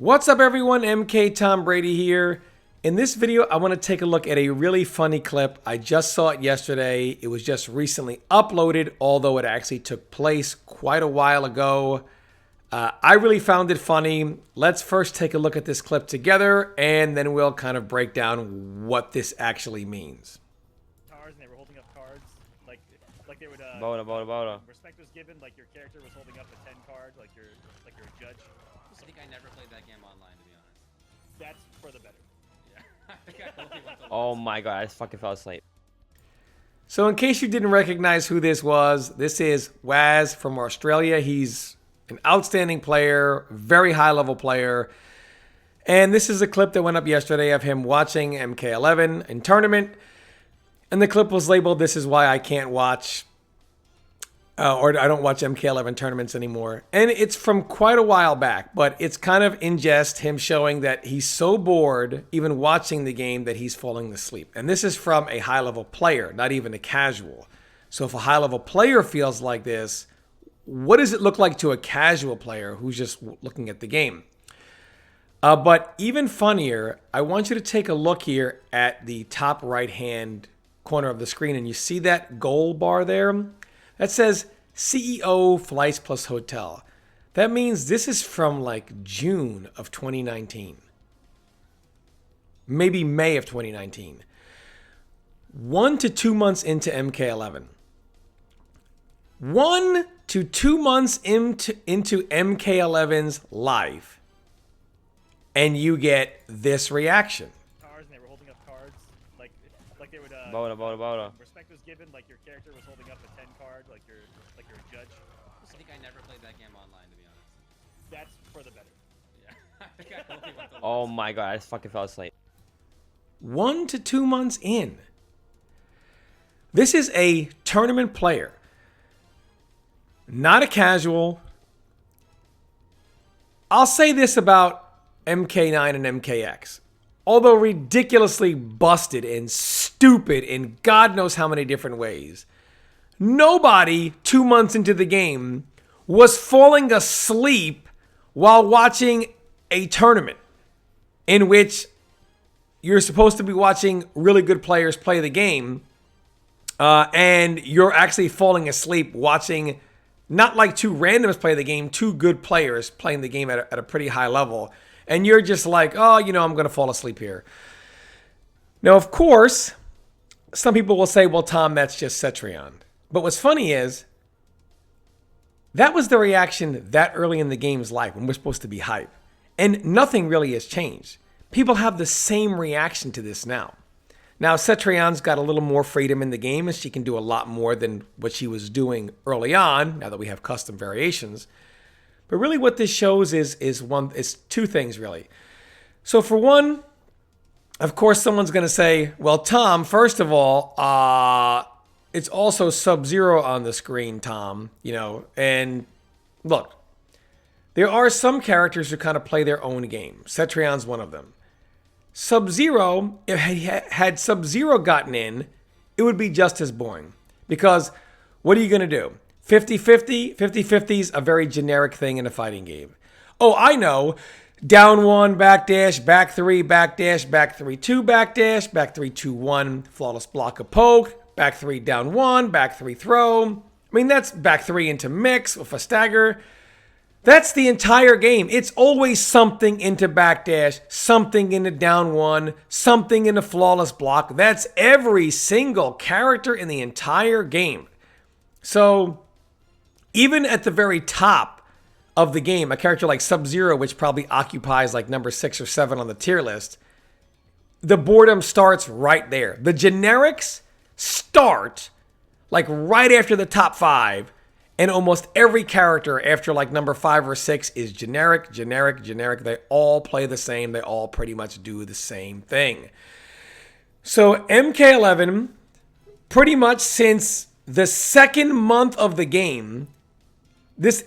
What's up everyone, MK Tom Brady here. In this video, I want to take a look at a really funny clip. I just saw it yesterday. It was just recently uploaded, although it actually took place quite a while ago. I really found it funny. Let's first take a look at this clip together, and then we'll kind of break down what this actually means. And they were holding up cards, like they would. Boda. Respect was given, like your character was holding up a 10 card, like you're a judge. I think I never played that game online, to be honest. That's for the better. Yeah. I think I only went to Oh my god, I just fucking fell asleep. So in case you didn't recognize who this was, this is Waz from Australia. He's an outstanding player, very high level player. And this is a clip that went up yesterday of him watching MK11 in tournament. And the clip was labeled, "This is why I can't watch," or I don't watch MK11 tournaments anymore. And it's from quite a while back, but it's kind of in jest, him showing that he's so bored, even watching the game, that he's falling asleep. And this is from a high-level player, not even a casual. So if a high-level player feels like this, what does it look like to a casual player who's just looking at the game? But even funnier, I want you to take a look here at the top right-hand corner of the screen, and you see that gold bar there? That says CEO Flights Plus Hotel. That means this is from like June of 2019. Maybe May of 2019. 1 to 2 months into MK11. 1 to 2 months into MK11's life. And you get this reaction. And they were holding up cards, like they would. Boda. Respect was given, like your character was holding up a 10 card, like you're a judge. I think I never played that game online, to be honest. That's for the better. Yeah. I think I only went to Oh my god, I just fucking fell asleep. 1 to 2 months in. This is a tournament player. Not a casual. I'll say this about MK9 and MKX. Although ridiculously busted and stupid in God knows how many different ways, nobody 2 months into the game was falling asleep while watching a tournament in which you're supposed to be watching really good players play the game, and you're actually falling asleep watching not like two randoms play the game, two good players playing the game at a pretty high level. And you're just like, oh, I'm going to fall asleep here. Now, of course, some people will say, well, Tom, that's just Cetrion. But what's funny is, that was the reaction that early in the game's life when we're supposed to be hype. And nothing really has changed. People have the same reaction to this now. Now, Cetrion's got a little more freedom in the game, and she can do a lot more than what she was doing early on, now that we have custom variations. But really what this shows is two things, really. So for one, of course, someone's going to say, well, Tom, first of all, it's also Sub-Zero on the screen, Tom. And look, there are some characters who kind of play their own game. Cetrion's one of them. Sub-Zero, had Sub-Zero gotten in, it would be just as boring. Because what are you going to do? 50-50? 50-50 is a very generic thing in a fighting game. Oh, I know. Down 1, backdash, back 3, backdash, back 3, 2, backdash, back 3, 2, 1, flawless block of poke, back 3, down 1, back 3, throw. I mean, that's back 3 into mix with a stagger. That's the entire game. It's always something into backdash, something into down 1, something into flawless block. That's every single character in the entire game. So even at the very top of the game, a character like Sub-Zero, which probably occupies like number 6 or 7 on the tier list, the boredom starts right there. The generics start like right after the top 5, and almost every character after like number 5 or 6 is generic. They all play the same. They all pretty much do the same thing. So MK11, pretty much since the second month of the game,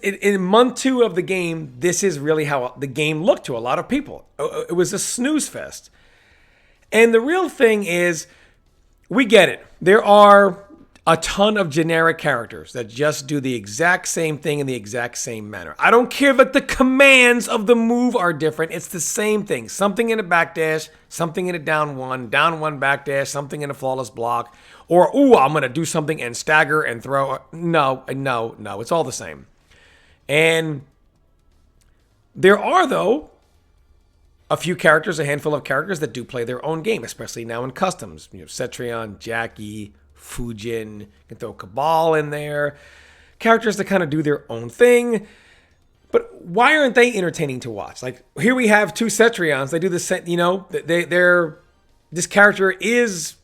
in month 2 of the game, this is really how the game looked to a lot of people. It was a snooze fest. And the real thing is, we get it. There are a ton of generic characters that just do the exact same thing in the exact same manner. I don't care that the commands of the move are different. It's the same thing. Something in a backdash, something in a down one backdash, something in a flawless block. Or, ooh, I'm going to do something and stagger and throw. No. It's all the same. And there are, though, a few characters, a handful of characters that do play their own game, especially now in customs. You know, Cetrion, Jackie, Fujin, you can throw Cabal in there. Characters that kind of do their own thing. But why aren't they entertaining to watch? Like, here we have two Cetrions. They do the, you know, this character is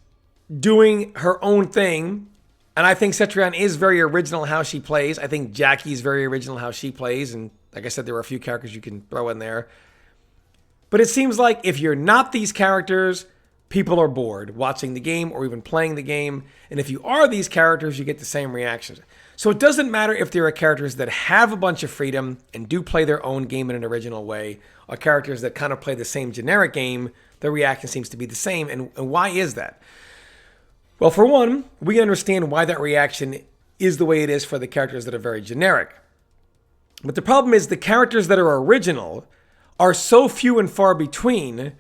doing her own thing. And I think Cetrion is very original how she plays. I think Jackie's very original how she plays. And like I said, there are a few characters you can throw in there. But it seems like if you're not these characters, people are bored watching the game or even playing the game. And if you are these characters, you get the same reactions. So it doesn't matter if there are characters that have a bunch of freedom and do play their own game in an original way, or characters that kind of play the same generic game, the reaction seems to be the same. And why is that? Well, for one, we understand why that reaction is the way it is for the characters that are very generic. But the problem is the characters that are original are so few and far between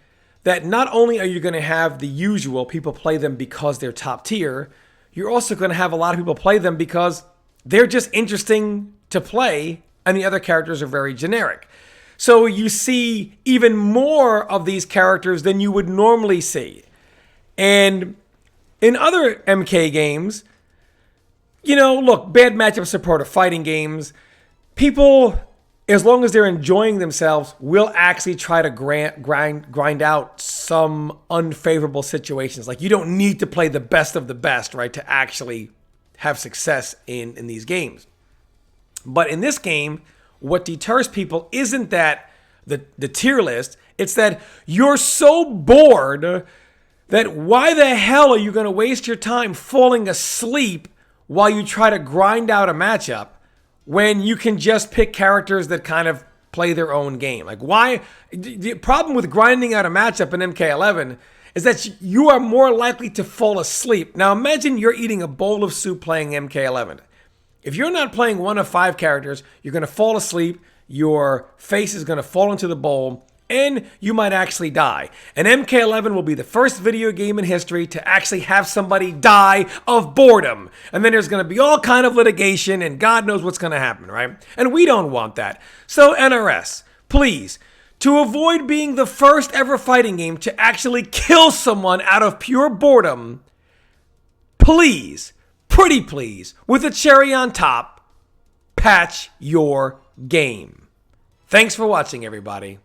that not only are you going to have the usual people play them because they're top tier, you're also going to have a lot of people play them because they're just interesting to play and the other characters are very generic. So you see even more of these characters than you would normally see. And in other MK games, you know, look, bad matchups are part of fighting games. People, as long as they're enjoying themselves, will actually try to grind out some unfavorable situations. Like, you don't need to play the best of the best, right, to actually have success in these games. But in this game, what deters people isn't that the tier list. It's that you're so bored that why the hell are you going to waste your time falling asleep while you try to grind out a matchup when you can just pick characters that kind of play their own game? Like, why? The problem with grinding out a matchup in MK11 is that you are more likely to fall asleep. Now, imagine you're eating a bowl of soup playing MK11. If you're not playing one of 5 characters, you're going to fall asleep, your face is going to fall into the bowl, and you might actually die. And MK11 will be the first video game in history to actually have somebody die of boredom. And then there's going to be all kind of litigation and God knows what's going to happen, right? And we don't want that. So NRS, please, to avoid being the first ever fighting game to actually kill someone out of pure boredom, please, pretty please, with a cherry on top, patch your game. Thanks for watching, everybody.